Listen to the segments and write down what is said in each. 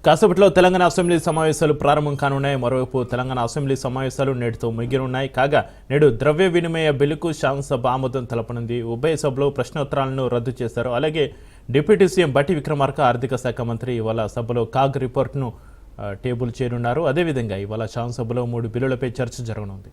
కాసేపట్లో తెలంగాణ అసెంబ్లీ సమావేశాలు ప్రారంభం కానున్నాయి. మరోవైపు తెలంగాణ అసెంబ్లీ సమావేశాలు నేటితో ముగియనున్నాయి. కాగా నేడు ద్రవ్య వినిమయ బిల్లుకు శాసనసభ ఆమోదం తెలపనుంది. ఉభయ సభలో ప్రశ్నోత్తరాలను రద్దు చేశారు. అలాగే డిప్యూటీ సీఎం బట్టి విక్రమార్క ఆర్థిక శాఖ మంత్రి ఇవాళ సభలో కాగ్ రిపోర్ట్ను టేబుల్ చేయనున్నారు. అదేవిధంగా ఇవాళ శాసనసభలో 3 బిల్లులపై చర్చ జరగనుంది.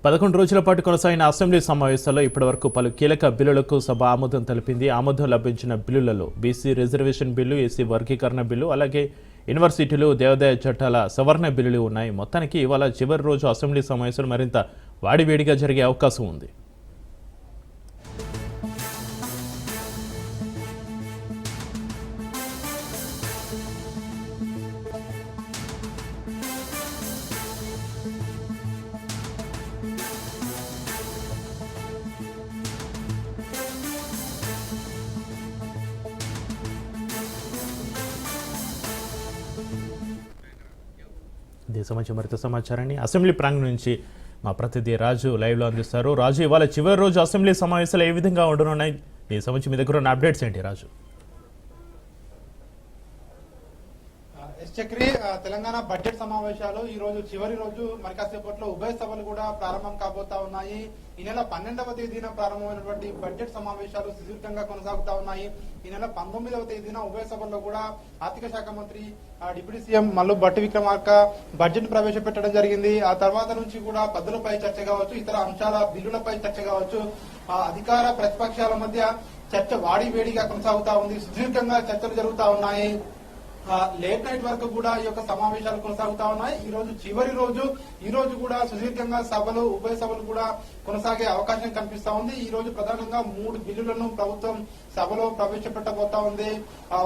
11 రోజుల పాటు కొనసాగిన అసెంబ్లీ సమావేశాల్లో ఇప్పటివరకు పలు కీలక బిల్లులకు సభ ఆమోదం తెలిపింది. ఆమోదం లభించిన బిల్లులలో బీసీ రిజర్వేషన్ బిల్లు, ఎస్సీ వర్గీకరణ బిల్లు, అలాగే యూనివర్సిటీలు, దేవాదాయ చట్టాల సవరణ బిల్లులు ఉన్నాయి. మొత్తానికి ఇవాళ చివరి రోజు అసెంబ్లీ సమావేశాలు మరింత వాడివేడిగా జరిగే అవకాశం ఉంది. దీనికి సంబంధించి మరింత సమాచారాన్ని అసెంబ్లీ ప్రాంగణం నుంచి మా ప్రతినిధి రాజు లైవ్లో అందిస్తారు. రాజు, ఇవాళ చివరి రోజు అసెంబ్లీ సమావేశాలు ఏ విధంగా ఉండనున్నాయి? దీనికి సంబంధించి మీ దగ్గర ఉన్న అప్డేట్స్ ఏంటి రాజు? చక్రి, తెలంగాణ బడ్జెట్ సమావేశాలు ఈ రోజు చివరి రోజు. మరి కాసేపట్లో ఉభయ సభలు కూడా ప్రారంభం కాబోతా ఉన్నాయి. ఈ నెల 12వ తేదీన ప్రారంభమైనటువంటి బడ్జెట్ సమావేశాలు సుదీర్ఘంగా కొనసాగుతా ఉన్నాయి. ఈ నెల 19వ తేదీన ఉభయ సభల్లో కూడా ఆర్థిక శాఖ మంత్రి డిప్యూటీ సీఎం మల్లు బట్టి విక్రమార్క బడ్జెట్ ప్రవేశపెట్టడం జరిగింది. ఆ తర్వాత నుంచి కూడా పద్దులపై చర్చ కావచ్చు, ఇతర అంశాల బిల్లులపై చర్చ కావచ్చు, అధికార ప్రతిపక్షాల మధ్య చర్చ వాడివేడిగా కొనసాగుతా ఉంది. సుదీర్ఘంగా చర్చలు జరుగుతా ఉన్నాయి. లేట్ నైట్ వరకు కూడా ఈ యొక్క సమావేశాలు కొనసాగుతా ఉన్నాయి. ఈ రోజు చివరి రోజు. ఈ రోజు కూడా సుదీర్ఘంగా సభలు, ఉభయ సభలు కూడా కొనసాగే అవకాశం కనిపిస్తా ఉంది. ఈ రోజు ప్రధానంగా 3 బిల్లులను ప్రభుత్వం సభలో ప్రవేశపెట్టబోతా ఉంది.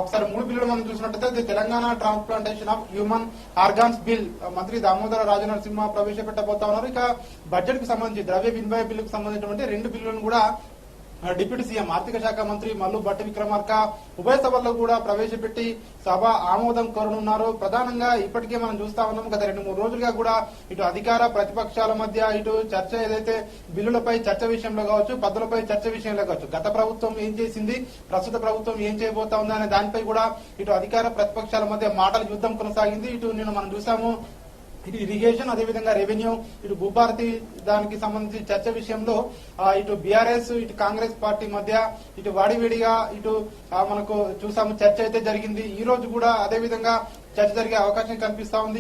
ఒకసారి 3 బిల్లులు మనం చూసినట్టయితే Telangana transplantation of human organs bill మంత్రి దామోదర రాజనరసింహ ప్రవేశపెట్టబోతా ఉన్నారు. ఇక బడ్జెట్ కు సంబంధించి ద్రవ్య వినిమయ బిల్లుకు సంబంధించినటువంటి 2 బిల్లులను కూడా డిప్యూటీ సీఎం ఆర్థిక శాఖ మంత్రి మల్లు బట్టి విక్రమార్క ఉభయ సభల్లో కూడా ప్రవేశపెట్టి సభ ఆమోదం కోరనున్నారు. ప్రధానంగా ఇప్పటికే మనం చూస్తా ఉన్నాం, గత 2-3 రోజులుగా కూడా ఇటు అధికార ప్రతిపక్షాల మధ్య ఇటు చర్చ ఏదైతే బిల్లులపై చర్చ విషయంలో కావచ్చు, పద్దులపై చర్చ విషయంలో కావచ్చు, గత ప్రభుత్వం ఏం చేసింది, ప్రస్తుత ప్రభుత్వం ఏం చేయబోతా ఉంది అనే దానిపై కూడా ఇటు అధికార ప్రతిపక్షాల మధ్య మాటల యుద్ధం కొనసాగింది. ఇటు నిన్న మనం చూసాము, ఇటు ఇరిగేషన్, అదేవిధంగా రెవెన్యూ, ఇటు భూభారతి దానికి సంబంధించి చర్చ విషయంలో ఇటు బీఆర్ఎస్, ఇటు కాంగ్రెస్ పార్టీ మధ్య ఇటు వాడివేడిగా ఇటు మనకు చూసాము చర్చ అయితే జరిగింది. ఈ రోజు కూడా అదేవిధంగా చర్చ జరిగే అవకాశం కనిపిస్తా ఉంది.